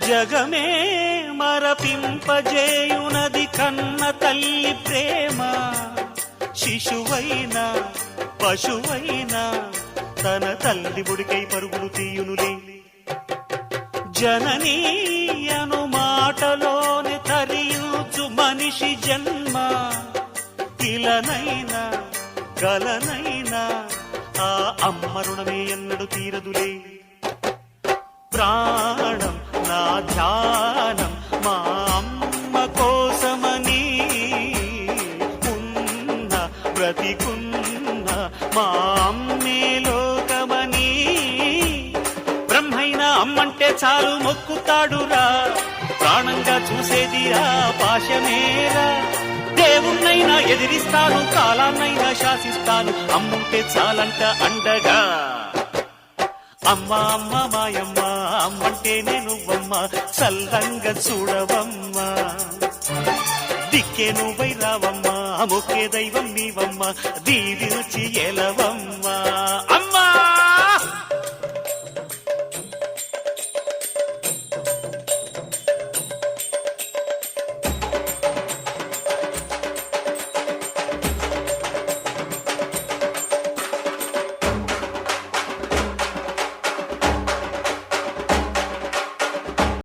జగమే మరపింపజేయునది కన్న తల్లి ప్రేమ. శిశువైనా పశువైనా తన తల్లి బుడికై పరుగులు తీయునులే. జననీ అను మాటలోని తరించు మనిషి జన్మ. ఇలనైనా గలనైనా ఆ అమ్మ రుణమే ఎన్నడు తీరదులే. ప్రాణం నా ధ్యానం మా అమ్మ కోసమని, ఉన్న బ్రతికున్న మా అమ్మే లోకమని. బ్రహ్మైనా అమ్మంటే చాలు మొక్కుతాడురా, ప్రాణంగా చూసేది ఆ పాశమేరా. దేవుణ్ణైనా ఎదిరిస్తాను, కాలాన్నైనా శాసిస్తాను, అమ్ముంటే చాలంట అండగా. అమ్మ అమ్మ మాయమ్మ అమ్మంటే నువ్వమ్మ, చల్లంగా చూడవమ్మ. దిక్కే నువ్వై రావమ్మ, మొక్కే దైవం నీవమ్మ, దీవించి ఎలవమ్మ.